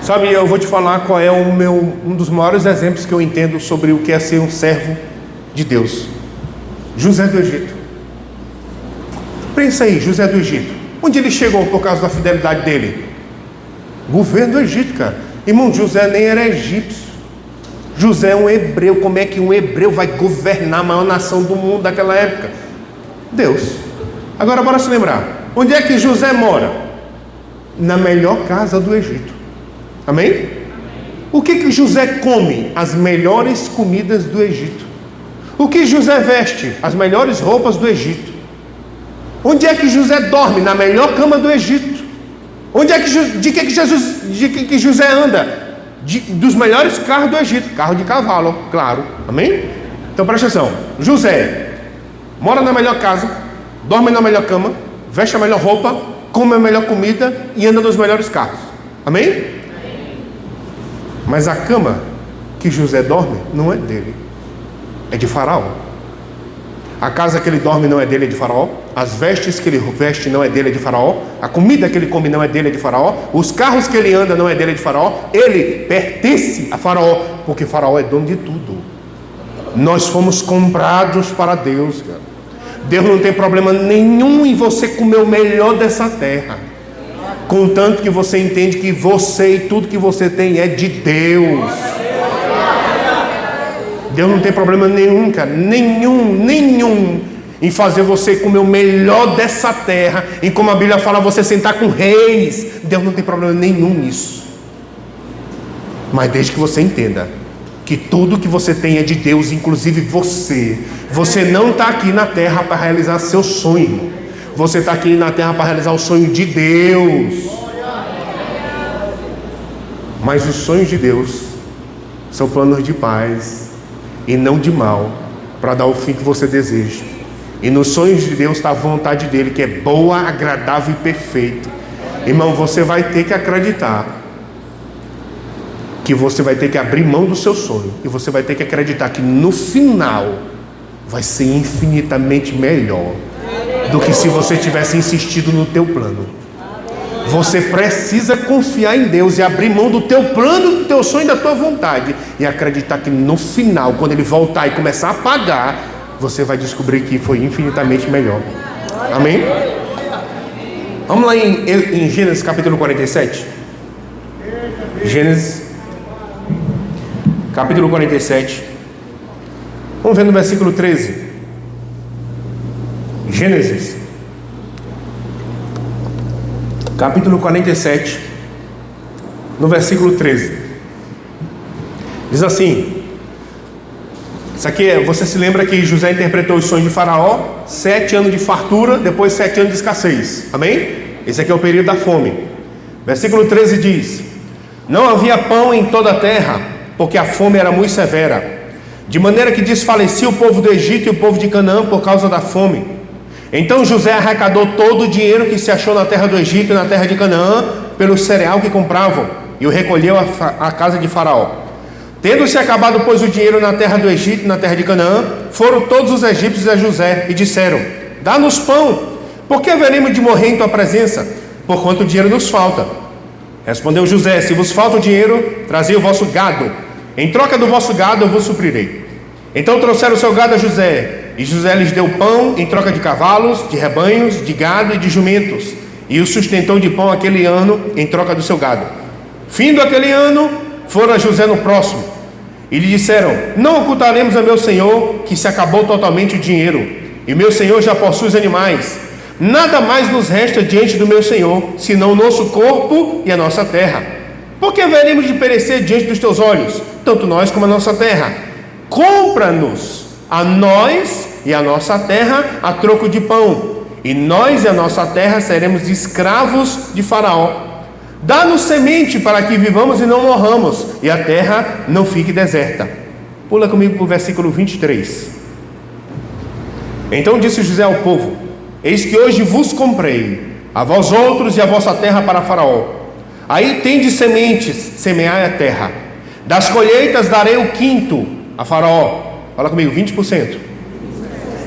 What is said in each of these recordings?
Sabe, eu vou te falar qual é um dos maiores exemplos que eu entendo sobre o que é ser um servo de Deus. José do Egito. Pensa aí, José do Egito. Onde ele chegou por causa da fidelidade dele? Governo do Egito, cara. Irmão, José nem era egípcio. José é um hebreu. Como é que um hebreu vai governar a maior nação do mundo daquela época? Deus. Agora bora se lembrar. Onde é que José mora? Na melhor casa do Egito. Amém? O que José come? As melhores comidas do Egito. O que José veste? As melhores roupas do Egito. Onde é que José dorme? Na melhor cama do Egito. Onde é que de que José anda? Dos melhores carros do Egito. Carro de cavalo, claro. Amém? Então presta atenção. José mora na melhor casa, dorme na melhor cama, veste a melhor roupa, come a melhor comida e anda nos melhores carros. Amém? Mas a cama que José dorme não é dele, é de Faraó. A casa que ele dorme não é dele, é de Faraó. As vestes que ele veste não é dele, é de Faraó. A comida que ele come não é dele, é de Faraó. Os carros que ele anda não é dele, é de Faraó. Ele pertence a Faraó, porque Faraó é dono de tudo. Nós fomos comprados para Deus, cara. Deus não tem problema nenhum em você comer o melhor dessa terra, contanto que você entende que você e tudo que você tem é de Deus. Deus não tem problema nenhum, cara, nenhum em fazer você comer o melhor dessa terra, em como a Bíblia fala, você sentar com reis. Deus não tem problema nenhum nisso, mas desde que você entenda que tudo que você tem é de Deus, inclusive você não está aqui na terra para realizar seu sonho, você está aqui na terra para realizar o sonho de Deus. Mas os sonhos de Deus são planos de paz e não de mal, para dar o fim que você deseja. E nos sonhos de Deus está a vontade dele, que é boa, agradável e perfeita. Irmão, você vai ter que acreditar que você vai ter que abrir mão do seu sonho, e você vai ter que acreditar que no final vai ser infinitamente melhor do que se você tivesse insistido no teu plano. Você precisa confiar em Deus e abrir mão do teu plano, do teu sonho, da tua vontade, e acreditar que no final, quando ele voltar e começar a pagar, você vai descobrir que foi infinitamente melhor. Amém? Vamos lá em Gênesis capítulo 47. Gênesis capítulo 47. Vamos ver no versículo 13. Gênesis capítulo 47, no versículo 13. Diz assim: isso aqui você se lembra que José interpretou os sonhos de Faraó, 7 anos de fartura, depois 7 anos de escassez. Amém? Esse aqui é o período da fome. Versículo 13 diz: não havia pão em toda a terra, porque a fome era muito severa, de maneira que desfalecia o povo do Egito e o povo de Canaã por causa da fome. Então José arrecadou todo o dinheiro que se achou na terra do Egito e na terra de Canaã pelo cereal que compravam, e o recolheu à casa de Faraó. Tendo-se acabado, pois, o dinheiro na terra do Egito e na terra de Canaã, foram todos os egípcios a José e disseram: dá-nos pão, porque haveremos de morrer em tua presença, porquanto o dinheiro nos falta. Respondeu José: se vos falta o dinheiro, trazei o vosso gado, em troca do vosso gado eu vos suprirei. Então trouxeram o seu gado a José, e José lhes deu pão em troca de cavalos, de rebanhos, de gado e de jumentos, e o sustentou de pão aquele ano em troca do seu gado. Findo aquele ano, foram a José no próximo, e lhe disseram: não ocultaremos a meu senhor que se acabou totalmente o dinheiro, e meu senhor já possui os animais. Nada mais nos resta diante do meu senhor, senão o nosso corpo e a nossa terra. Porque haveremos de perecer diante dos teus olhos, tanto nós como a nossa terra? Compra-nos a nós e a nossa terra a troco de pão, e nós e a nossa terra seremos escravos de Faraó. Dá-nos semente para que vivamos e não morramos, e a terra não fique deserta. Pula comigo para o versículo 23. Então disse José ao povo: eis que hoje vos comprei, a vós outros e a vossa terra para Faraó. Aí tendes sementes, semeai a terra. Das colheitas darei o quinto a Faraó. Fala comigo, 20%.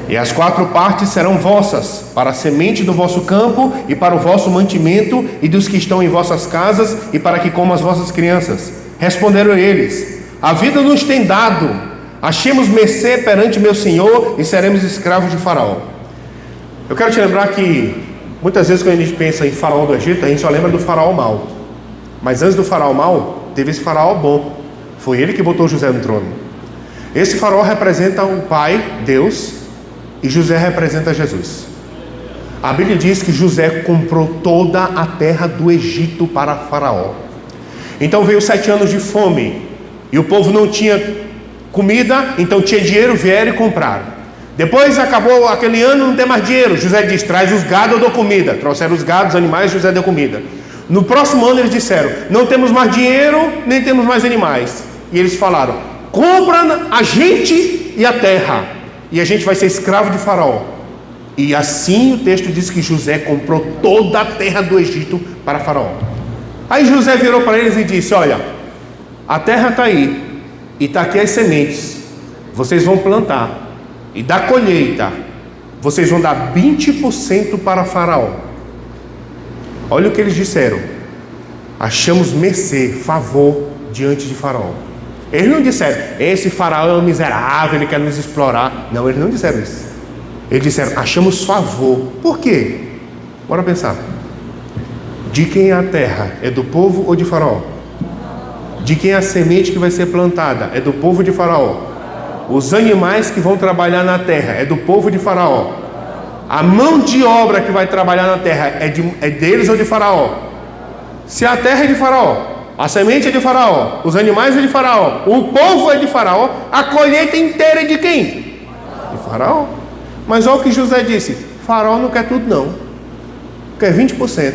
E as 4 partes serão vossas, para a semente do vosso campo, e para o vosso mantimento, e dos que estão em vossas casas, e para que comam as vossas crianças. Responderam eles: a vida nos tem dado, achemos mercê perante meu senhor, e seremos escravos de Faraó. Eu quero te lembrar que muitas vezes quando a gente pensa em Faraó do Egito, a gente só lembra do Faraó mau. Mas antes do Faraó mau, teve esse Faraó bom. Foi ele que botou José no trono. Esse Faraó representa o Pai, Deus, e José representa Jesus. A Bíblia diz que José comprou toda a terra do Egito para Faraó. Então veio 7 anos de fome, e o povo não tinha comida, então tinha dinheiro, vieram e compraram. Depois acabou aquele ano, não tem mais dinheiro. José diz: traz os gados, eu dou comida. Trouxeram os gados, os animais, José deu comida. No próximo ano eles disseram: não temos mais dinheiro, nem temos mais animais. E eles falaram: compra a gente e a terra, e a gente vai ser escravo de Faraó. E assim o texto diz que José comprou toda a terra do Egito para Faraó. Aí José virou para eles e disse: olha, a terra está aí, e está aqui as sementes, vocês vão plantar, e da colheita vocês vão dar 20% para Faraó. Olha o que eles disseram: achamos mercê, favor diante de Faraó. Eles não disseram: esse Faraó é um miserável, ele quer nos explorar. Não, eles não disseram isso. Eles disseram: achamos favor. Por quê? Bora pensar. De quem é a terra? É do povo ou de Faraó? De quem é a semente que vai ser plantada? É do povo de Faraó. Os animais que vão trabalhar na terra é do povo de Faraó. A mão de obra que vai trabalhar na terra é deles ou de Faraó? Se a terra é de Faraó, a semente é de Faraó, os animais é de Faraó, o povo é de Faraó, a colheita inteira é de quem? De Faraó. Mas olha o que José disse: Faraó não quer tudo não, quer 20%.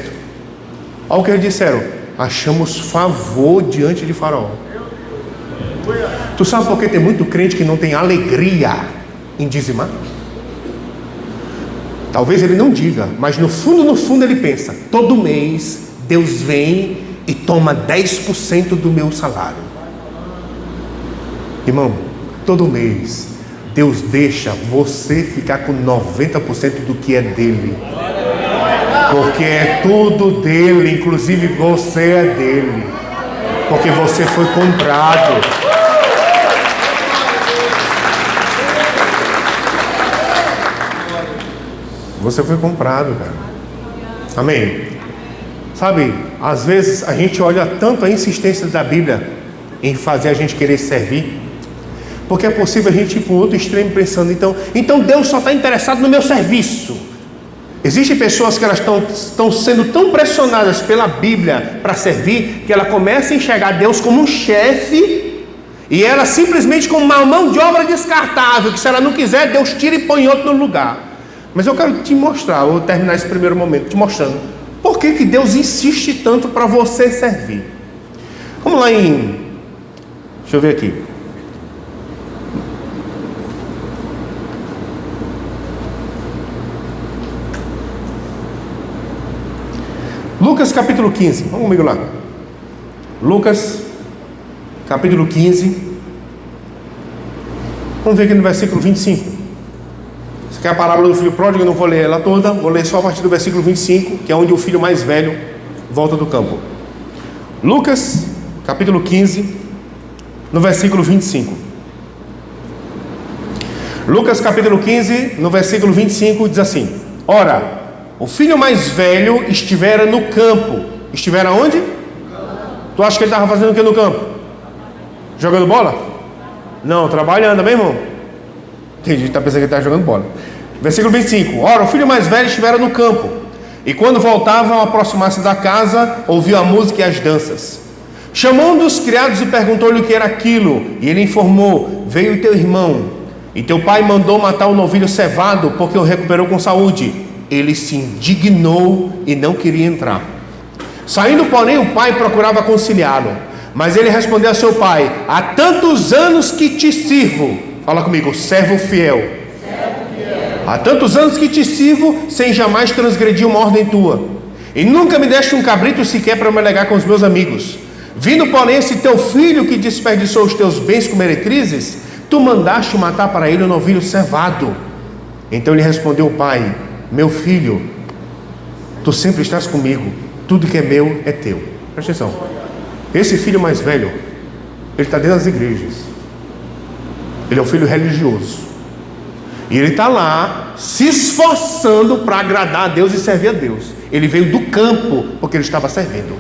Olha o que eles disseram: achamos favor diante de Faraó. Tu sabe por que tem muito crente que não tem alegria em dizimar? Talvez ele não diga, mas no fundo ele pensa: todo mês Deus vem e toma 10% do meu salário. Irmão, todo mês Deus deixa você ficar com 90% do que é dele, porque é tudo dele, inclusive você é dele, porque você foi comprado. Você foi comprado, cara. Amém? Sabe, às vezes a gente olha tanto a insistência da Bíblia em fazer a gente querer servir, porque é possível a gente ir para o outro extremo pensando: então Deus só está interessado no meu serviço. Existem pessoas que elas estão sendo tão pressionadas pela Bíblia para servir, que ela começa a enxergar Deus como um chefe, e ela simplesmente como uma mão de obra descartável, que se ela não quiser, Deus tira e põe outro no lugar. Mas eu quero te mostrar, vou terminar esse primeiro momento te mostrando por que Deus insiste tanto para você servir. Vamos lá deixa eu ver aqui. Lucas capítulo 15, vamos comigo lá. Lucas capítulo 15. Vamos ver aqui no versículo 25. Isso aqui é a parábola do filho pródigo. Eu não vou ler ela toda, vou ler só a partir do versículo 25, que é onde o filho mais velho volta do campo. Lucas capítulo 15, no versículo 25. Lucas capítulo 15, no versículo 25, diz assim: ora, o filho mais velho estivera no campo. Estivera onde? No campo. Tu acha que ele estava fazendo o que no campo? Jogando bola? Não, trabalhando, bem, irmão? Tem gente que está pensando que ele está jogando bola. Versículo 25. Ora, o filho mais velho estivera no campo, e quando voltavam a aproximar-se da casa, ouviu a música e as danças. Chamou um dos criados e perguntou-lhe o que era aquilo. E ele informou: veio teu irmão, e teu pai mandou matar o novilho cevado, porque o recuperou com saúde. Ele se indignou e não queria entrar. Saindo, porém, o pai procurava conciliá-lo, mas ele respondeu a seu pai: há tantos anos que te sirvo. Fala comigo: servo fiel. Há tantos anos que te sirvo, sem jamais transgredir uma ordem tua, e nunca me deste um cabrito sequer para me alegar com os meus amigos. Vindo, porém, esse teu filho que desperdiçou os teus bens com meretrizes, tu mandaste matar para ele um novilho cevado. Então ele respondeu ao pai: meu filho, tu sempre estás comigo, tudo que é meu é teu. Presta atenção, esse filho mais velho, ele está dentro das igrejas, ele é um filho religioso, e ele está lá se esforçando para agradar a Deus e servir a Deus. Ele veio do campo porque ele estava servindo,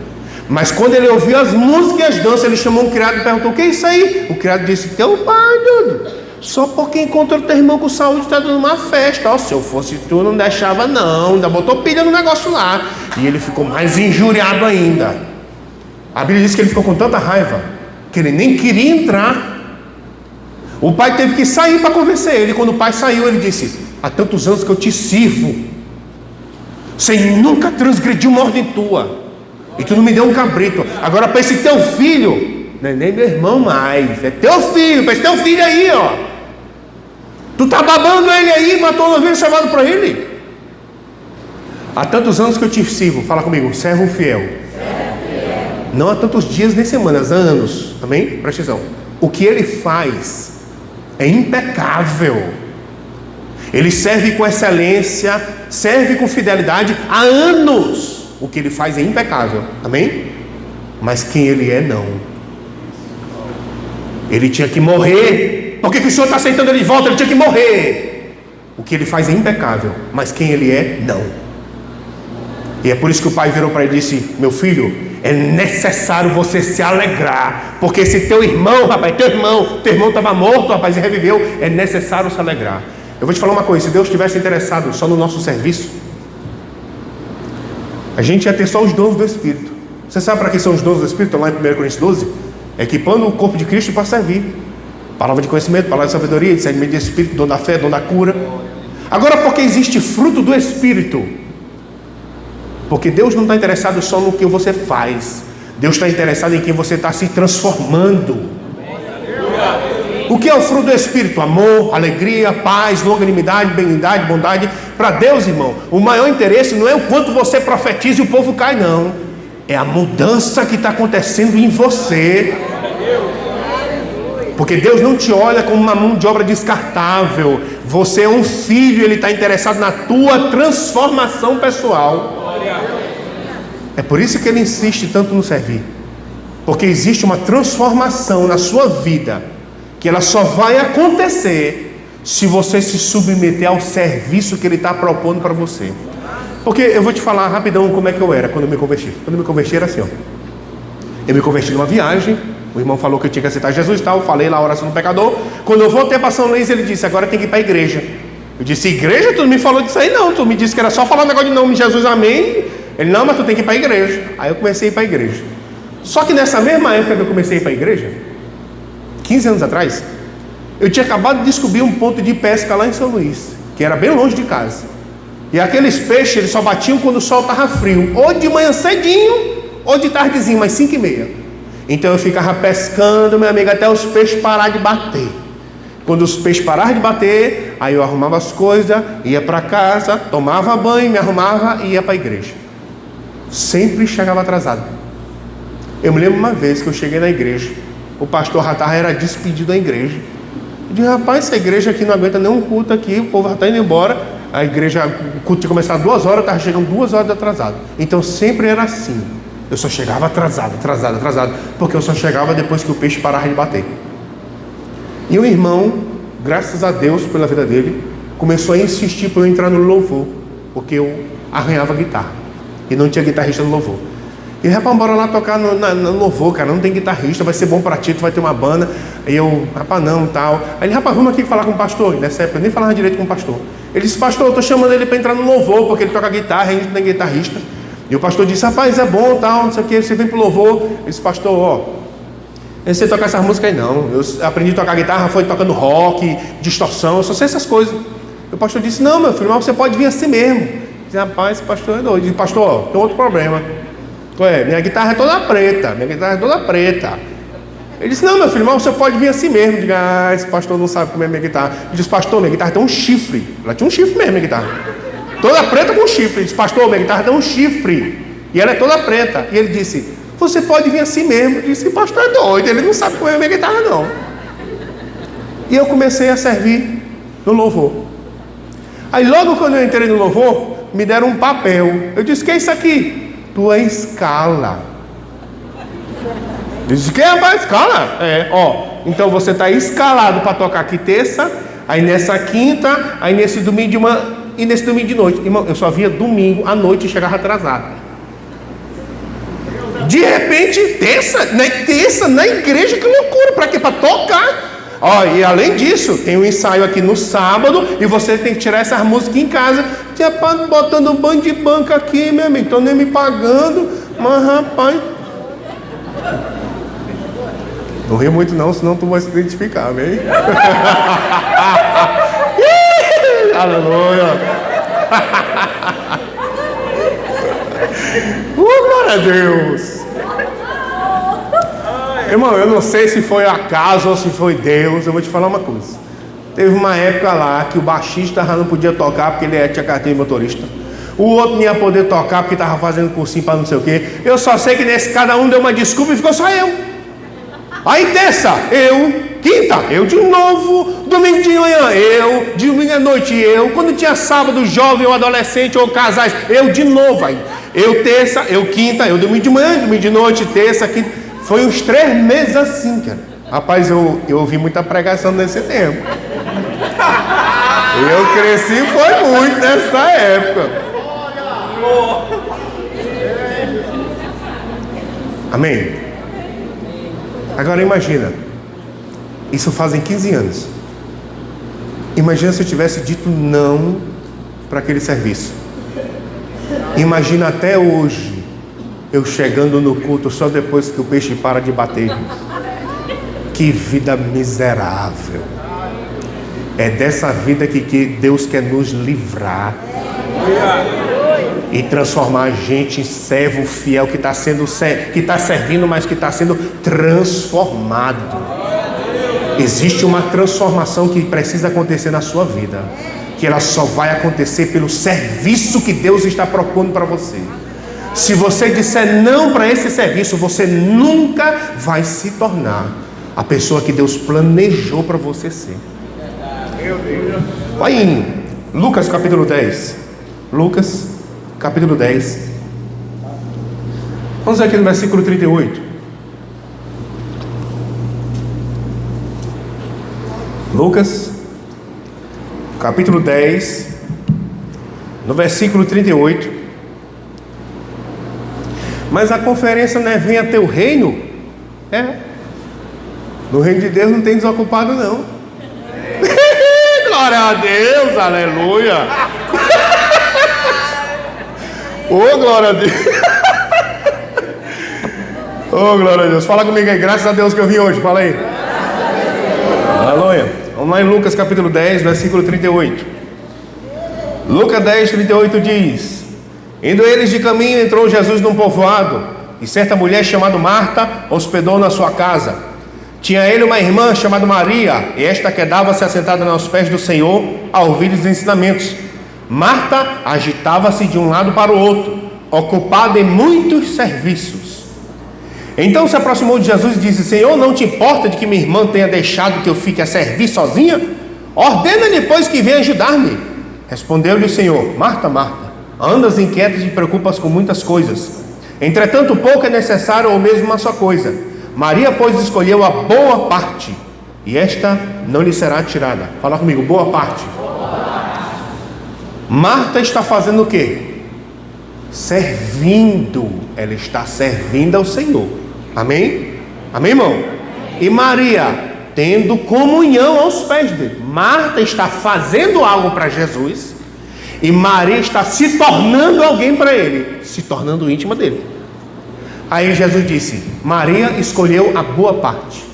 mas quando ele ouviu as músicas e as danças, ele chamou um criado e perguntou: o que é isso aí? O criado disse: teu pai, Dudu, só porque encontrou teu irmão com saúde está dando uma festa. Ó, se eu fosse tu, não deixava não, ainda botou pilha no negócio lá. E ele ficou mais injuriado ainda. A Bíblia diz que ele ficou com tanta raiva que ele nem queria entrar. O pai teve que sair para convencer ele. Quando o pai saiu, ele disse: há tantos anos que eu te sirvo, sem nunca transgredir uma ordem tua, e tu não me deu um cabrito. Agora para esse teu filho, não é nem meu irmão mais, é teu filho, para esse teu filho aí, ó, tu tá babando ele aí, matou uma vez chamado para ele. Há tantos anos que eu te sirvo, fala comigo, servo fiel. Não há tantos dias nem semanas, há anos. Amém? Presta atenção. O que ele faz é impecável. Ele serve com excelência, serve com fidelidade há anos. O que ele faz é impecável. Amém? Mas quem ele é, não. Ele tinha que morrer. Por que o Senhor está aceitando ele de volta? Ele tinha que morrer. O que ele faz é impecável, mas quem ele é, não. E é por isso que o pai virou para ele e disse: meu filho, é necessário você se alegrar, porque esse teu irmão, rapaz, teu irmão estava morto, rapaz, e reviveu. É necessário se alegrar. Eu vou te falar uma coisa: se Deus estivesse interessado só no nosso serviço, a gente ia ter só os dons do Espírito. Você sabe para que são os dons do Espírito? Lá em 1 Coríntios 12, equipando o corpo de Cristo para servir. Palavra de conhecimento, palavra de sabedoria, discernimento de Espírito, dom da fé, dom da cura. Agora, porque existe fruto do Espírito? Porque Deus não está interessado só no que você faz. Deus está interessado em quem você está se transformando. O que é o fruto do Espírito? Amor, alegria, paz, longanimidade, benignidade, bondade. Para Deus, irmão, o maior interesse não é o quanto você profetiza e o povo cai, não. É a mudança que está acontecendo em você. Porque Deus não te olha como uma mão de obra descartável. Você é um filho, Ele está interessado na tua transformação pessoal. É por isso que Ele insiste tanto no servir. Porque existe uma transformação na sua vida, que ela só vai acontecer se você se submeter ao serviço que Ele está propondo para você. Porque eu vou te falar rapidão como é que eu era quando eu me converti. Quando eu me converti era assim, ó. Eu me converti numa viagem. O irmão falou que eu tinha que aceitar Jesus e tal. Falei lá a oração do pecador. Quando eu voltei para São Luís, ele disse: agora tem que ir para a igreja. Eu disse: igreja? Tu não me falou disso aí não. Tu me disse que era só falar um negócio de nome de Jesus, amém. Ele: não, mas tu tem que ir para a igreja. Aí eu comecei a ir para a igreja. Só que nessa mesma época que eu comecei a ir para a igreja, 15 anos atrás, eu tinha acabado de descobrir um ponto de pesca lá em São Luís, que era bem longe de casa. E aqueles peixes, eles só batiam quando o sol estava frio, ou de manhã cedinho, ou de tardezinho, mais 5h30. Então eu ficava pescando, meu amigo, até os peixes parar de bater. Quando os peixes pararam de bater, aí eu arrumava as coisas, ia para casa, tomava banho, me arrumava e ia para a igreja. Sempre chegava atrasado. Eu me lembro uma vez que eu cheguei na igreja, o pastor Ratar era despedido da igreja. Eu disse: rapaz, essa igreja aqui não aguenta nenhum culto aqui, o povo já está indo embora. A igreja, o culto tinha começado 2 horas, eu estava chegando 2 horas atrasado. Então sempre era assim. Eu só chegava atrasado, porque eu só chegava depois que o peixe parava de bater. E o irmão, graças a Deus pela vida dele, começou a insistir para eu entrar no louvor, porque eu arranhava guitarra e não tinha guitarrista no louvor. E rapaz, bora lá tocar no louvor, cara, não tem guitarrista, vai ser bom para ti, tu vai ter uma banda. Aí eu: rapaz, não, tal. Aí ele: rapaz, vamos aqui falar com o pastor. E nessa época eu nem falava direito com o pastor. Ele disse: pastor, eu tô chamando ele para entrar no louvor, porque ele toca guitarra, a gente não tem guitarrista. E o pastor disse: rapaz, é bom, tal, não sei o que, você vem pro louvor. Ele disse: pastor, ó, eu sei tocar essas músicas aí não, eu aprendi a tocar guitarra, foi tocando rock, distorção, eu só sei essas coisas. E o pastor disse: não, meu filho, mas você pode vir assim mesmo. Eu disse: rapaz, esse pastor é doido. Eu disse: pastor, ó, tem outro problema. Ué, minha guitarra é toda preta. Ele disse: não, meu filho, mas você pode vir assim mesmo. Eu digo: ah, esse pastor não sabe como é minha guitarra. Ele disse: pastor, minha guitarra tem um chifre. Ela tinha um chifre mesmo, minha guitarra. Toda preta com chifre. Ele disse: pastor, minha guitarra tem um chifre. E ela é toda preta. E ele disse: você pode vir assim mesmo. Eu disse: pastor é doido, ele não sabe como é minha guitarra não. E eu comecei a servir no louvor. Aí logo quando eu entrei no louvor, me deram um papel. Eu disse, que é isso aqui? Tua escala. Eu disse, que é a escala? Então você está escalado para tocar aqui terça, aí nessa quinta, aí nesse domingo de manhã e nesse domingo de noite. Irmão, eu só via domingo à noite e chegava atrasado. De repente, terça na igreja, que loucura, para quê? Para tocar. E além disso, tem um ensaio aqui no sábado e você tem que tirar essas músicas em casa. Tinha botando um bando de banca aqui, meu amigo, estão nem me pagando, mas rapaz. Não ri muito não, senão tu vai se identificar, amém? Aleluia! Glória a Deus! Irmão, eu não sei se foi acaso ou se foi Deus. Eu vou te falar uma coisa. Teve uma época lá que o baixista não podia tocar porque ele tinha carteira de motorista. O outro não ia poder tocar porque estava fazendo cursinho para não sei o quê. Eu só sei que nesse cada um deu uma desculpa e ficou só eu. Aí terça, eu. Quinta, eu de novo. Domingo de manhã, eu. Domingo à noite, eu. Quando tinha sábado, jovem ou adolescente ou casais, eu de novo. Aí eu terça, eu quinta, eu domingo de manhã, domingo de noite, terça, quinta. Foi uns 3 meses assim, cara. Rapaz, eu ouvi muita pregação nesse tempo. Eu cresci foi muito nessa época. Amém? Agora imagina. Isso fazem 15 anos. Imagina se eu tivesse dito não para aquele serviço. Imagina até hoje eu chegando no culto só depois que o peixe para de bater. Que vida miserável. É dessa vida que Deus quer nos livrar e transformar a gente em servo fiel que está servindo, mas que está sendo transformado. Existe uma transformação que precisa acontecer na sua vida, que ela só vai acontecer pelo serviço que Deus está propondo para você. Se você disser não para esse serviço, você nunca vai se tornar a pessoa que Deus planejou para você ser. Vai em Lucas capítulo 10. Lucas capítulo 10. Vamos ver aqui no versículo 38. Lucas capítulo 10, no versículo 38. Mas a conferência não é venha teu reino? No reino de Deus não tem desocupado não. Glória a Deus, aleluia. Glória a Deus. Glória a Deus. Fala comigo aí, graças a Deus que eu vim hoje, fala aí. Aleluia. Vamos lá em Lucas capítulo 10, versículo 38. Lucas 10, 38 diz: indo eles de caminho, entrou Jesus num povoado, e certa mulher chamada Marta hospedou na sua casa. Tinha ele uma irmã chamada Maria, e esta quedava-se assentada aos pés do Senhor, a ouvir os ensinamentos. Marta agitava-se de um lado para o outro, ocupada em muitos serviços. Então se aproximou de Jesus e disse: Senhor, não te importa de que minha irmã tenha deixado que eu fique a servir sozinha? Ordena-lhe, pois, que venha ajudar-me. Respondeu-lhe o Senhor: Marta, Marta, andas inquieta e te preocupas com muitas coisas. Entretanto, pouco é necessário ou mesmo uma só coisa. Maria, pois, escolheu a boa parte, e esta não lhe será tirada. Fala comigo, boa parte. Marta está fazendo o quê? Servindo. Ela está servindo ao Senhor. Amém? Amém, irmão? E Maria, tendo comunhão aos pés dele. Marta está fazendo algo para Jesus, e Maria está se tornando alguém para ele, se tornando íntima dele. Aí Jesus disse: Maria escolheu a boa parte.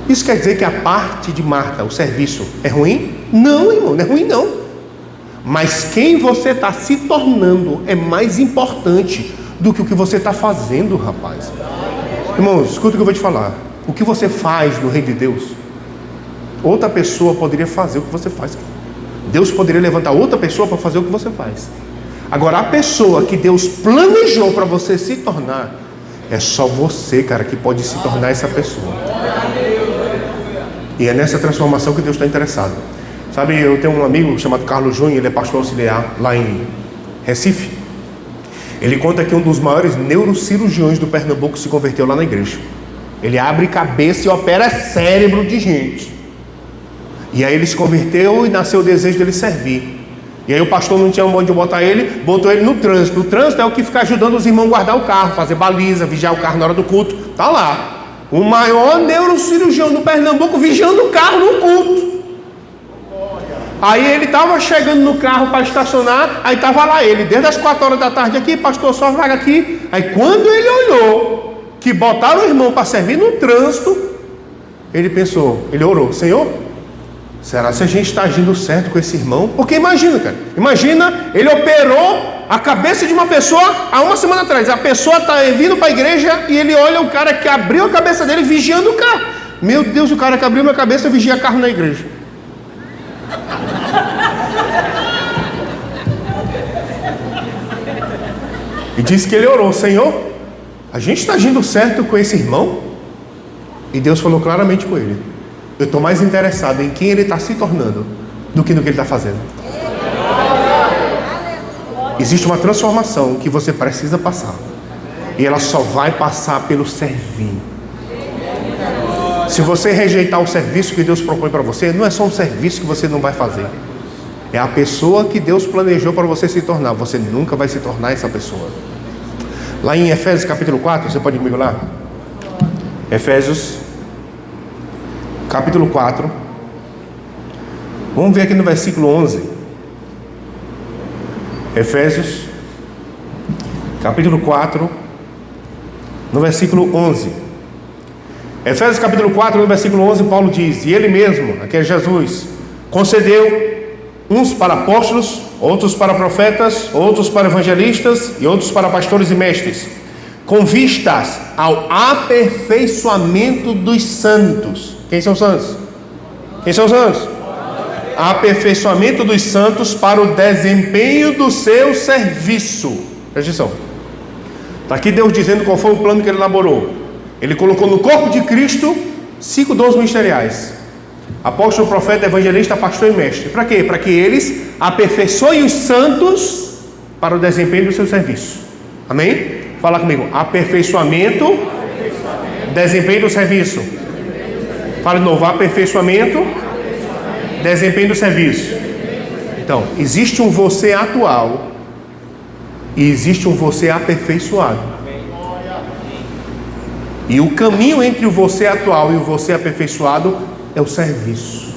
Isso quer dizer que a parte de Marta, o serviço, é ruim? Não, irmão, não é ruim não. Mas quem você está se tornando é mais importante do que o que você está fazendo, rapaz. Irmãos, escuta o que eu vou te falar. O que você faz no reino de Deus, outra pessoa poderia fazer o que você faz. Deus poderia levantar outra pessoa para fazer o que você faz. Agora, a pessoa que Deus planejou para você se tornar, é só você, cara, que pode se tornar essa pessoa. E é nessa transformação que Deus está interessado. Sabe, eu tenho um amigo chamado Carlos Júnior, ele é pastor auxiliar lá em Recife. Ele conta que um dos maiores neurocirurgiões do Pernambuco se converteu lá na igreja. Ele abre cabeça e opera cérebro de gente. E aí ele se converteu e nasceu o desejo dele servir. E aí o pastor não tinha onde botar ele, botou ele no trânsito. O trânsito é o que fica ajudando os irmãos a guardar o carro, fazer baliza, vigiar o carro na hora do culto. Tá lá. O maior neurocirurgião do Pernambuco vigiando o carro no culto. Aí ele estava chegando no carro para estacionar, aí estava lá ele, desde as 4 horas da tarde aqui, pastor, só vaga aqui. Aí quando ele olhou que botaram o irmão para servir no trânsito, ele pensou, ele orou, Senhor, será que a gente está agindo certo com esse irmão? Porque imagina, cara, imagina, ele operou a cabeça de uma pessoa há uma semana atrás. A pessoa está vindo para a igreja e ele olha o cara que abriu a cabeça dele vigiando o carro. Meu Deus, o cara que abriu minha cabeça vigia carro na igreja. E disse que ele orou, Senhor, a gente está agindo certo com esse irmão? E Deus falou claramente com ele, eu estou mais interessado em quem ele está se tornando do que no que ele está fazendo. Existe uma transformação que você precisa passar, e ela só vai passar pelo servir. Se você rejeitar o serviço que Deus propõe para você, não é só um serviço que você não vai fazer, é a pessoa que Deus planejou para você se tornar. Você nunca vai se tornar essa pessoa. Lá em Efésios capítulo 4, você pode ir comigo lá? Efésios capítulo 4. Vamos ver aqui no versículo 11. Efésios capítulo 4, no versículo 11. Efésios capítulo 4, no versículo 11, Paulo diz, e ele mesmo, aqui é Jesus, concedeu uns para apóstolos, outros para profetas, outros para evangelistas e outros para pastores e mestres, com vistas ao aperfeiçoamento dos santos. Quem são os santos? Quem são os santos? Aperfeiçoamento dos santos para o desempenho do seu serviço. Presta atenção. Está aqui Deus dizendo qual foi o plano que ele elaborou. Ele colocou no corpo de Cristo 5 dons ministeriais: apóstolo, profeta, evangelista, pastor e mestre. Para quê? Para que eles aperfeiçoem os santos para o desempenho do seu serviço. Amém? Fala comigo. Aperfeiçoamento, desempenho do serviço. Fala de novo. Aperfeiçoamento, desempenho do serviço. Então, existe um você atual e existe um você aperfeiçoado. E o caminho entre o você atual e o você aperfeiçoado é o serviço.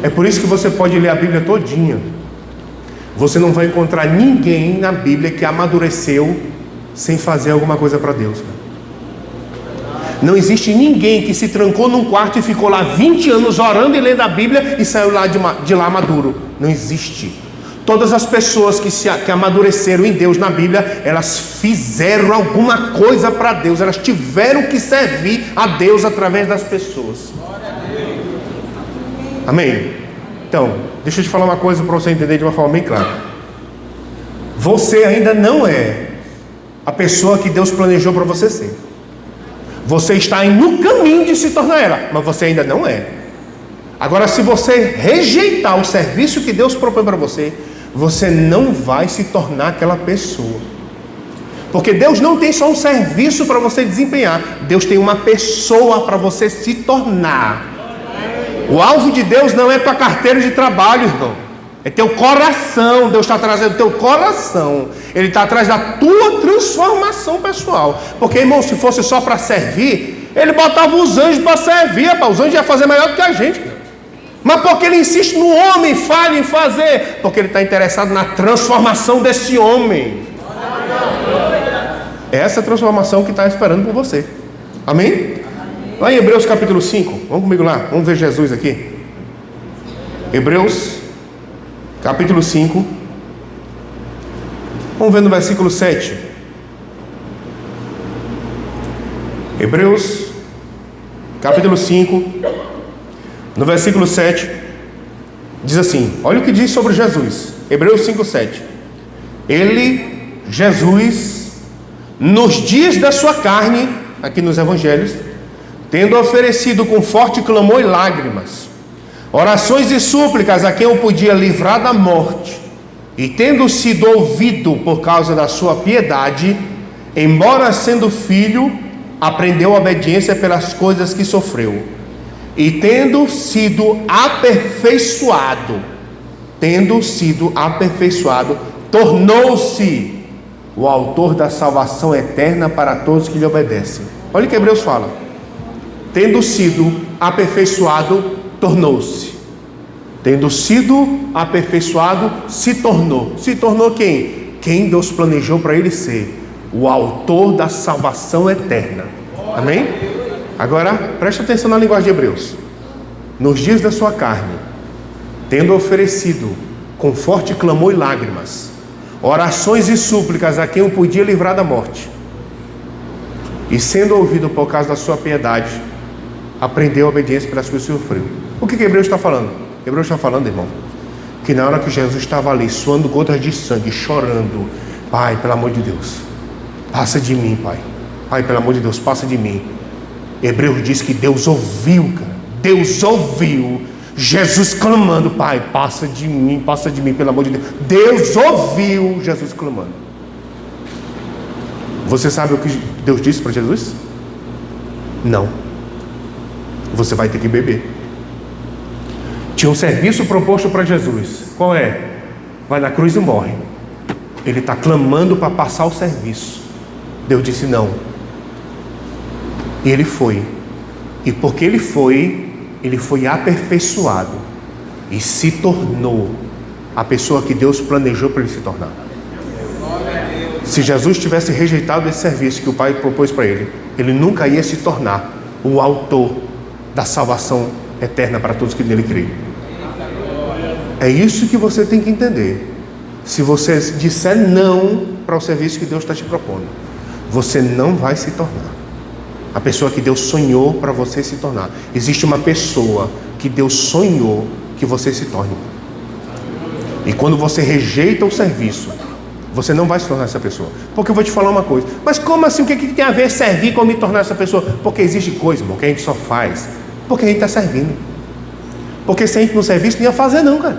É por isso que você pode ler a Bíblia todinha. Você não vai encontrar ninguém na Bíblia que amadureceu sem fazer alguma coisa para Deus. Não existe ninguém que se trancou num quarto e ficou lá 20 anos orando e lendo a Bíblia e saiu lá de lá maduro. Não existe. Todas as pessoas que amadureceram em Deus na Bíblia, elas fizeram alguma coisa para Deus. Elas tiveram que servir a Deus através das pessoas. Amém? Então, deixa eu te falar uma coisa para você entender de uma forma bem clara. Você ainda não é a pessoa que Deus planejou para você ser. Você está no caminho de se tornar ela, mas você ainda não é. Agora, se você rejeitar o serviço que Deus propõe para você, você não vai se tornar aquela pessoa. Porque Deus não tem só um serviço para você desempenhar, Deus tem uma pessoa para você se tornar. O alvo de Deus não é tua carteira de trabalho, irmão. É teu coração. Deus está trazendo teu coração. Ele está atrás da tua transformação pessoal. Porque, irmão, se fosse só para servir, ele botava os anjos para servir, rapaz. Os anjos iam fazer melhor do que a gente. Mas porque ele insiste no homem, falha em fazer? Porque ele está interessado na transformação desse homem. É essa transformação que está esperando por você. Amém? Lá em Hebreus capítulo 5, vamos comigo lá, vamos ver Jesus aqui. Hebreus capítulo 5, vamos ver no versículo 7. Hebreus capítulo 5, no versículo 7, diz assim, olha o que diz sobre Jesus. Hebreus 5, 7. Ele, Jesus, nos dias da sua carne, aqui nos evangelhos, tendo oferecido com forte clamor e lágrimas, orações e súplicas a quem o podia livrar da morte, e tendo sido ouvido por causa da sua piedade, embora sendo filho, aprendeu a obediência pelas coisas que sofreu, e tendo sido aperfeiçoado, tornou-se o autor da salvação eterna para todos que lhe obedecem. Olha o que Hebreus fala: tendo sido aperfeiçoado, tornou-se. Tendo sido aperfeiçoado, se tornou. Se tornou quem? Quem Deus planejou para ele ser: o autor da salvação eterna. Amém? Agora, preste atenção na linguagem de Hebreus. Nos dias da sua carne, tendo oferecido com forte clamor e lágrimas, orações e súplicas a quem o podia livrar da morte, e sendo ouvido por causa da sua piedade, aprendeu a obediência pelas coisas que sofreu. O que Hebreus está falando? Hebreus está falando, irmão, que na hora que Jesus estava ali, suando gotas de sangue, chorando: Pai, pelo amor de Deus, passa de mim, Pai. Pai, pelo amor de Deus, passa de mim. Hebreus diz que Deus ouviu, cara. Deus ouviu Jesus clamando: Pai, passa de mim, pelo amor de Deus. Deus ouviu Jesus clamando. Você sabe o que Deus disse para Jesus? Não, você vai ter que beber. Tinha um serviço proposto para Jesus. Qual é? Vai na cruz e morre. Ele está clamando para passar o serviço. Deus disse não. E ele foi. E porque ele foi aperfeiçoado e se tornou a pessoa que Deus planejou para ele se tornar. Se Jesus tivesse rejeitado esse serviço que o Pai propôs para ele, ele nunca ia se tornar o autor da salvação eterna para todos que nele creem. É isso que você tem que entender. Se você disser não para o serviço que Deus está te propondo, você não vai se tornar a pessoa que Deus sonhou para você se tornar. Existe uma pessoa que Deus sonhou que você se torne. E quando você rejeita o serviço, você não vai se tornar essa pessoa. Porque eu vou te falar uma coisa: mas como assim? O que tem a ver servir com me tornar essa pessoa? Porque existe coisa, irmão, que a gente só faz porque a gente está servindo. Porque se a gente não servisse, não ia fazer não, cara.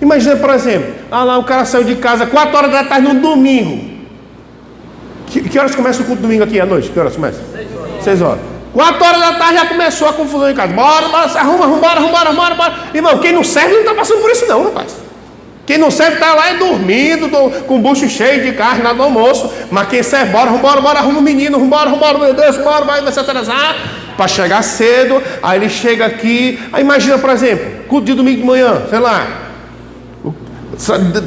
Imagina, por exemplo, lá o cara saiu de casa 4 horas da tarde no domingo. Que horas começa o culto domingo aqui à noite? Que horas começa? 6 horas. 4 horas da tarde já começou a confusão em casa. Bora, se arruma, bora. Irmão, quem não serve não está passando por isso não, rapaz. Quem não serve está lá dormindo, com o bucho cheio de carne lá do almoço. Mas quem serve, bora, arruma o menino, vambora, meu Deus, vai se atrasar para chegar cedo. Aí ele chega aqui. Aí imagina, por exemplo, culto de domingo de manhã, sei lá,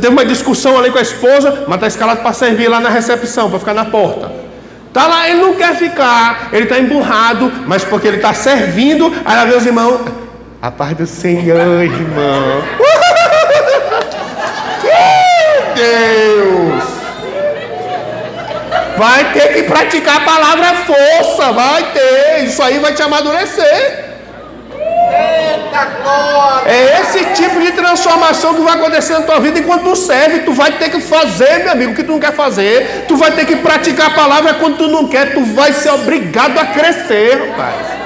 teve uma discussão ali com a esposa, mas está escalado para servir lá na recepção, para ficar na porta. Está lá, ele não quer ficar, ele está emburrado, mas porque ele está servindo. Aí lá vê os irmãos: a paz do Senhor, irmão. Deus, vai ter que praticar a palavra força, vai ter, isso aí vai te amadurecer. Eita glória! É esse tipo de transformação que vai acontecer na tua vida enquanto tu serve. Tu vai ter que fazer, meu amigo, o que tu não quer fazer. Tu vai ter que praticar a palavra quando tu não quer. Tu vai ser obrigado a crescer, rapaz.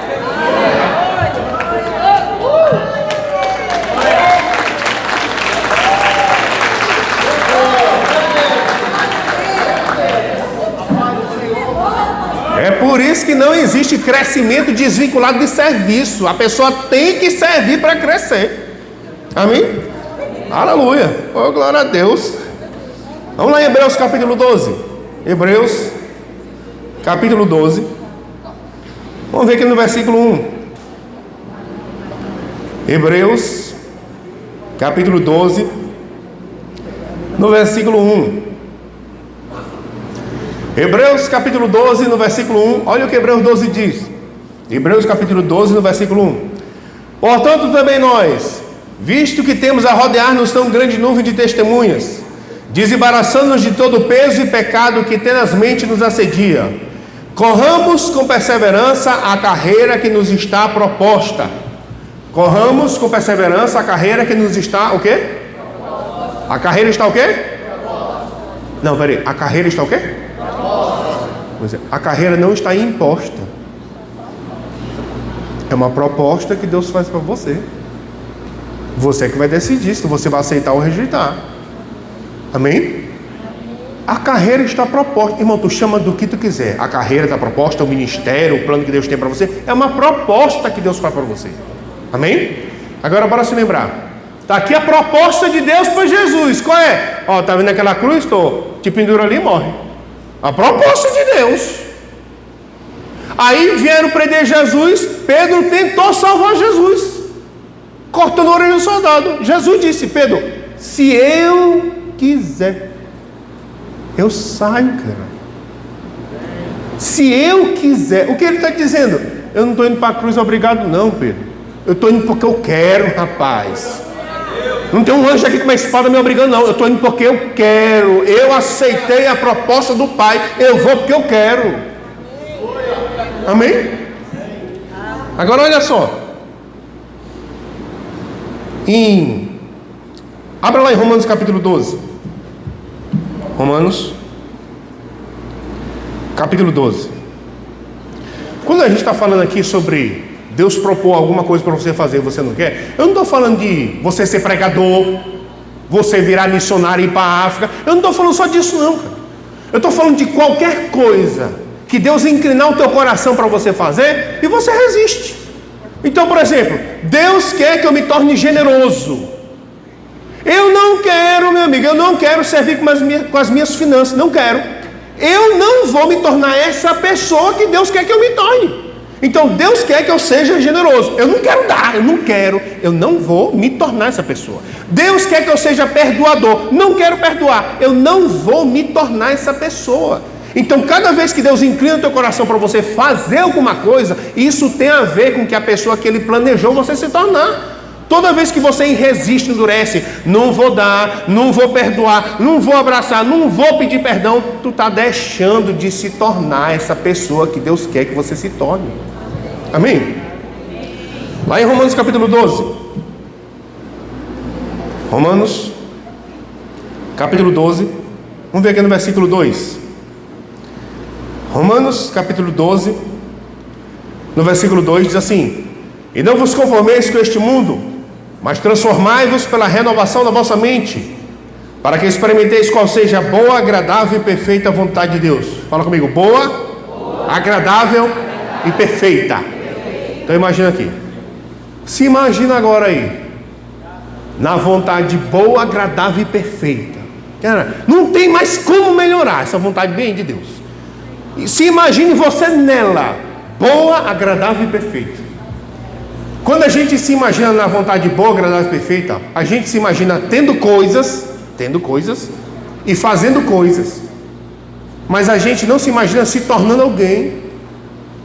É por isso que não existe crescimento desvinculado de serviço. A pessoa tem que servir para crescer. Amém? Aleluia. Oh, glória a Deus. Vamos lá em Hebreus capítulo 12. Hebreus capítulo 12. Vamos ver aqui no versículo 1. Hebreus capítulo 12, no versículo 1. Hebreus capítulo 12, no versículo 1. Olha o que Hebreus 12 diz. Hebreus capítulo 12, no versículo 1. Portanto também nós, visto que temos a rodear-nos tão grande nuvem de testemunhas, desembaraçando-nos de todo o peso e pecado que tenazmente nos assedia, corramos com perseverança a carreira que nos está proposta. Corramos com perseverança a carreira que nos está o quê? A carreira está o quê? Não, peraí, a carreira está o quê? A carreira não está imposta. É uma proposta que Deus faz para você. Você que vai decidir se você vai aceitar ou rejeitar. Amém? A carreira está proposta. Irmão, tu chama do que tu quiser. A carreira está proposta, o ministério, o plano que Deus tem para você. É uma proposta que Deus faz para você. Amém? Agora bora se lembrar. Está aqui a proposta de Deus para Jesus. Qual é? Ó, tá vendo aquela cruz? Te pendura ali e morre. A proposta de Deus. Aí vieram prender Jesus. Pedro tentou salvar Jesus, cortando a orelha do soldado. Jesus disse: Pedro, se eu quiser, eu saio, cara. Se eu quiser. O que ele está dizendo? Eu não estou indo para a cruz obrigado não, Pedro. Eu estou indo porque eu quero, rapaz. Não tem um anjo aqui com uma espada me obrigando não. Eu estou indo porque eu quero. Eu aceitei a proposta do Pai. Eu vou porque eu quero. Amém? Agora olha só. Abra lá em Romanos capítulo 12. Romanos capítulo 12. Quando a gente está falando aqui sobre Deus propor alguma coisa para você fazer e você não quer, eu não estou falando de você ser pregador, você virar missionário e ir para a África. Eu não estou falando só disso não, cara. Eu estou falando de qualquer coisa que Deus inclinar o teu coração para você fazer e você resiste. Então, por exemplo, Deus quer que eu me torne generoso. Eu não quero, meu amigo, eu não quero servir com as minhas finanças, não quero. Eu não vou me tornar essa pessoa que Deus quer que eu me torne. Então Deus quer que eu seja generoso. Eu não quero dar, eu não vou me tornar essa pessoa. Deus quer que eu seja perdoador. Não quero perdoar, eu não vou me tornar essa pessoa. Então cada vez que Deus inclina o teu coração para você fazer alguma coisa, isso tem a ver com que a pessoa que Ele planejou você se tornar. Toda vez que você resiste, endurece, não vou dar, não vou perdoar, não vou abraçar, não vou pedir perdão, tu está deixando de se tornar essa pessoa que Deus quer que você se torne. Amém? Lá em Romanos capítulo 12. Romanos capítulo 12. Vamos ver aqui no versículo 2. Romanos capítulo 12, no versículo 2 diz assim: e não vos conformeis com este mundo, mas transformai-vos pela renovação da vossa mente, para que experimenteis qual seja a boa, agradável e perfeita vontade de Deus. Fala comigo: boa, agradável e perfeita. Então imagina aqui. Se imagina agora aí, na vontade boa, agradável e perfeita. Cara, não tem mais como melhorar essa vontade bem de Deus. E se imagine você nela, boa, agradável e perfeita. Quando a gente se imagina na vontade boa, agradável e perfeita, a gente se imagina tendo coisas e fazendo coisas. Mas a gente não se imagina se tornando alguém.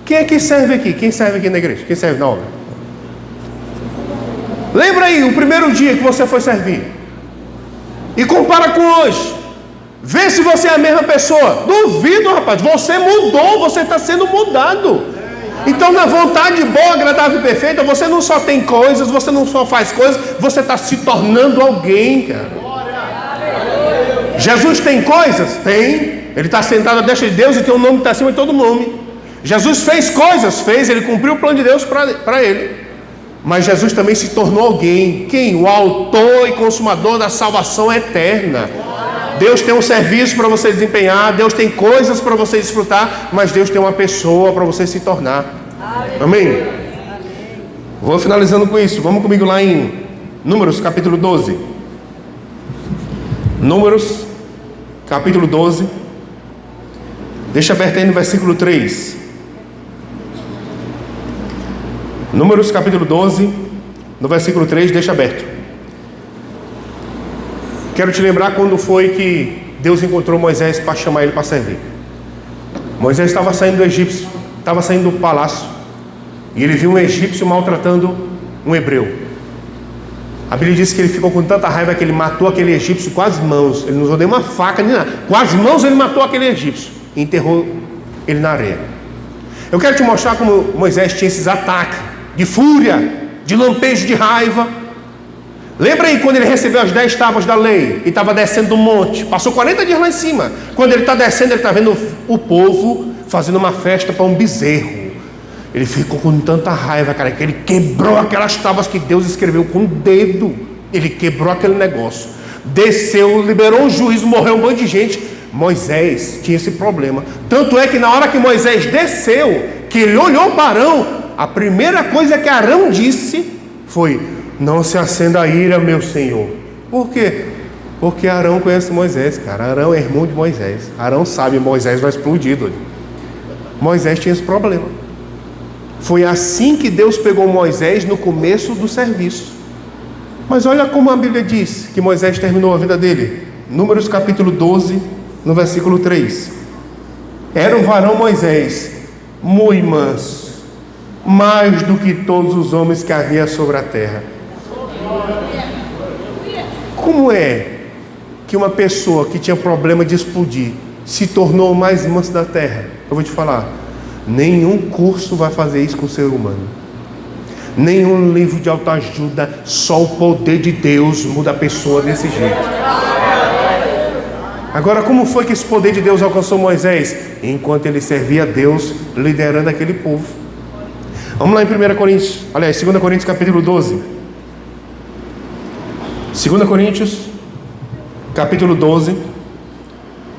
Quem é que serve aqui? Quem serve aqui na igreja? Quem serve na obra? Lembra aí o primeiro dia que você foi servir e compara com hoje. Vê se você é a mesma pessoa. Duvido, rapaz. Você mudou, você está sendo mudado. Então, na vontade boa, agradável e perfeita, você não só tem coisas, você não só faz coisas, você está se tornando alguém, cara. Jesus tem coisas? Tem. Ele está sentado à destra de Deus e tem um nome que está acima de todo nome. Jesus fez coisas? Fez. Ele cumpriu o plano de Deus para ele. Mas Jesus também se tornou alguém. Quem? O autor e consumador da salvação eterna. Deus tem um serviço para você desempenhar, Deus tem coisas para você desfrutar, mas Deus tem uma pessoa para você se tornar. Amém? Vou finalizando com isso. Vamos comigo lá em Números capítulo 12. Números capítulo 12. Deixa aberto aí no versículo 3. Números capítulo 12, no versículo 3, deixa aberto. Quero te lembrar quando foi que Deus encontrou Moisés para chamar ele para servir. Moisés estava saindo do egípcio, estava saindo do palácio, e ele viu um egípcio maltratando um hebreu. A Bíblia diz que ele ficou com tanta raiva que ele matou aquele egípcio com as mãos. Ele não usou nenhuma faca nem nada. Com as mãos ele matou aquele egípcio e enterrou ele na areia. Eu quero te mostrar como Moisés tinha esses ataques de fúria, de lampejo de raiva. Lembra aí quando ele recebeu as 10 tábuas da lei e estava descendo do monte, passou 40 dias lá em cima. Quando ele está descendo, ele está vendo o povo fazendo uma festa para um bezerro. Ele ficou com tanta raiva, cara, que ele quebrou aquelas tábuas que Deus escreveu com o dedo. Ele quebrou aquele negócio, desceu, liberou um juízo, morreu um monte de gente. Moisés tinha esse problema. Tanto é que na hora que Moisés desceu, que ele olhou para Arão, a primeira coisa que Arão disse foi: não se acenda a ira, meu senhor. Por quê? Porque Arão conhece Moisés, cara. Arão é irmão de Moisés. Arão sabe, Moisés vai explodir, doido. Moisés tinha esse problema. Foi assim que Deus pegou Moisés no começo do serviço. Mas olha como a Bíblia diz que Moisés terminou a vida dele. Números capítulo 12, no versículo 3. Era um varão Moisés, muito manso, mais do que todos os homens que havia sobre a terra. Como é que uma pessoa que tinha problema de explodir se tornou o mais manso da terra? Eu vou te falar, nenhum curso vai fazer isso com o ser humano, nenhum livro de autoajuda, só o poder de Deus muda a pessoa desse jeito. Agora, como foi que esse poder de Deus alcançou Moisés? Enquanto ele servia a Deus, liderando aquele povo. Vamos lá em 1 Coríntios, aliás, 2 Coríntios capítulo 12. 2 Coríntios capítulo 12.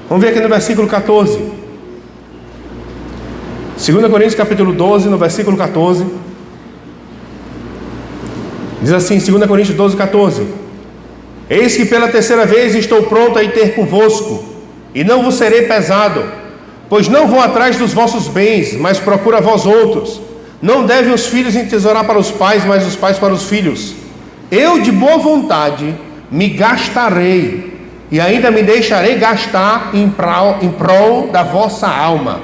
Vamos ver aqui no versículo 14. 2 Coríntios capítulo 12, no versículo 14. Diz assim, 2 Coríntios 12, 14: eis que pela terceira vez estou pronto a ir ter convosco, e não vos serei pesado, pois não vou atrás dos vossos bens, mas procuro a vós outros. Não devem os filhos entesourar para os pais, mas os pais para os filhos. Eu de boa vontade me gastarei, e ainda me deixarei gastar em prol da vossa alma.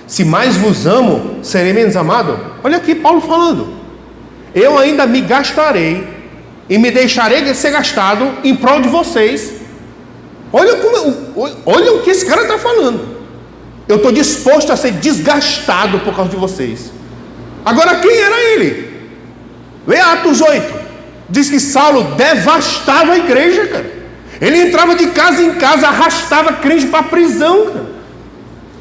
Se mais vos amo, serei menos amado. Olha aqui Paulo falando: eu ainda me gastarei e me deixarei ser gastado em prol de vocês. Olha o que esse cara está falando. Eu estou disposto a ser desgastado por causa de vocês. Agora, quem era ele? Lê Atos 8. Diz que Saulo devastava a igreja, cara. Ele entrava de casa em casa, arrastava crente para a prisão, cara.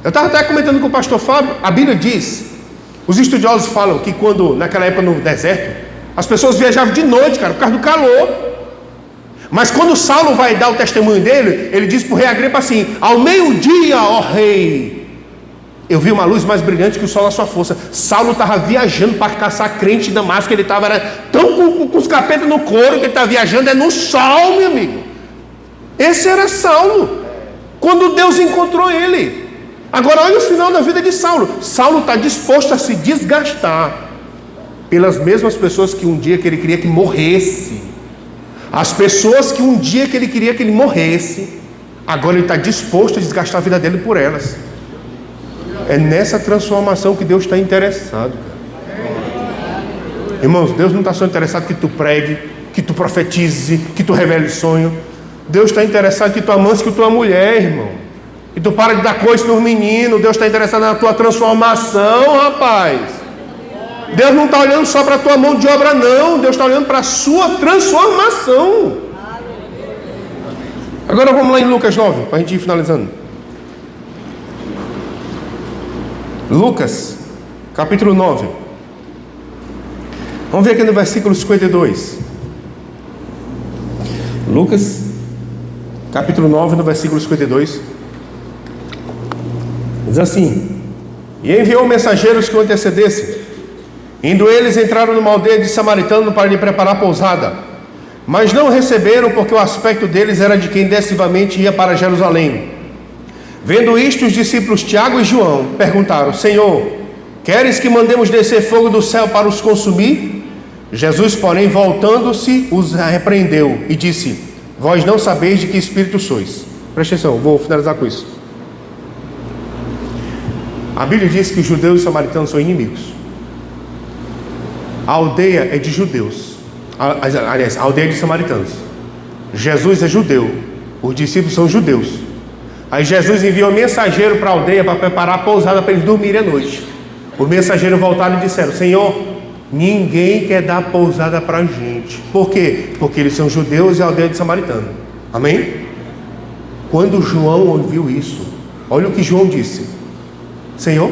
Eu estava até comentando com o pastor Fábio. A Bíblia diz, os estudiosos falam que quando, naquela época no deserto, as pessoas viajavam de noite, cara, por causa do calor. Mas quando Saulo vai dar o testemunho dele, ele diz para o rei Agripa assim: ao meio-dia, ó rei, eu vi uma luz mais brilhante que o sol na sua força. Saulo estava viajando para caçar crente em Damasco. Ele estava tão com os capetas no couro que ele estava viajando no sol, meu amigo. Esse era Saulo, quando Deus encontrou ele. Agora olha o final da vida de Saulo. Saulo está disposto a se desgastar pelas mesmas pessoas que um dia ele queria que morresse. As pessoas que um dia ele queria que ele morresse, agora ele está disposto a desgastar a vida dele por elas. É nessa transformação que Deus está interessado, cara. Irmãos, Deus não está só interessado que tu pregue, que tu profetize, que tu revele sonho. Deus está interessado que tu amanse que tu é mulher, irmão. E tu para de dar coice nos meninos. Deus está interessado na tua transformação, rapaz. Deus não está olhando só para a tua mão de obra, não. Deus está olhando para a sua transformação. Agora vamos lá em Lucas 9, para a gente ir finalizando. Lucas, capítulo 9. Vamos ver aqui no versículo 52. Lucas, capítulo 9, no versículo 52. Diz assim: e enviou mensageiros que o antecedessem. Indo eles, entraram numa aldeia de samaritano para lhe preparar pousada. Mas não o receberam, porque o aspecto deles era de quem decisivamente ia para Jerusalém. Vendo isto, os discípulos Tiago e João perguntaram: Senhor, queres que mandemos descer fogo do céu para os consumir? Jesus, porém, voltando-se, os repreendeu e disse: vós não sabeis de que espírito sois. Presta atenção, vou finalizar com isso. A Bíblia diz que os judeus e os samaritanos são inimigos. A aldeia é de judeus. Aliás, a aldeia é de samaritanos. Jesus é judeu. Os discípulos são judeus. Aí Jesus enviou um mensageiro para a aldeia para preparar a pousada para eles dormirem à noite. Os mensageiros voltaram e disseram: Senhor, ninguém quer dar pousada para a gente. Por quê? Porque eles são judeus e a aldeia é de samaritano. Amém? Quando João ouviu isso, olha o que João disse: Senhor,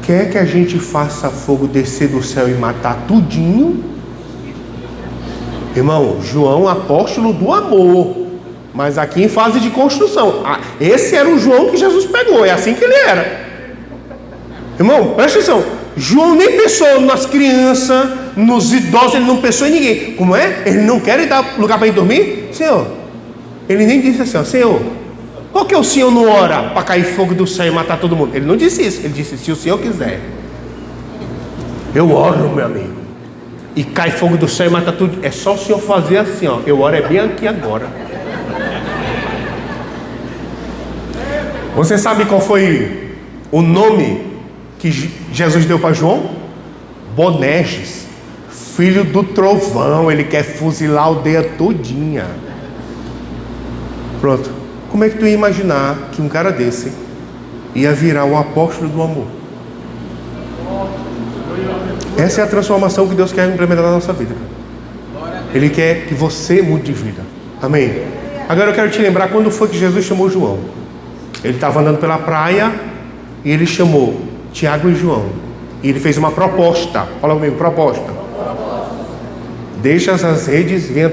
quer que a gente faça fogo descer do céu e matar tudinho? Irmão, João, apóstolo do amor, mas aqui em fase de construção. Esse era o João que Jesus pegou, é assim que ele era. Irmão, presta atenção. João nem pensou nas crianças, nos idosos, ele não pensou em ninguém. Como é? Ele não quer dar lugar para ir dormir? Senhor, ele nem disse assim, ó, Senhor, por que o Senhor não ora para cair fogo do céu e matar todo mundo? Ele não disse isso, ele disse, se o Senhor quiser, eu oro, meu amigo, e cai fogo do céu e mata tudo. É só o Senhor fazer assim, ó, eu oro é bem aqui agora. Você sabe qual foi o nome que Jesus deu para João? Boanerges, filho do trovão. Ele quer fuzilar a aldeia todinha. Pronto. Como é que tu ia imaginar que um cara desse ia virar um apóstolo do amor? Essa é a transformação que Deus quer implementar na nossa vida. Ele quer que você mude de vida. Amém? Agora eu quero te lembrar quando foi que Jesus chamou João. Ele estava andando pela praia e ele chamou Tiago e João. E ele fez uma proposta. Fala comigo, proposta. Deixa as redes, venha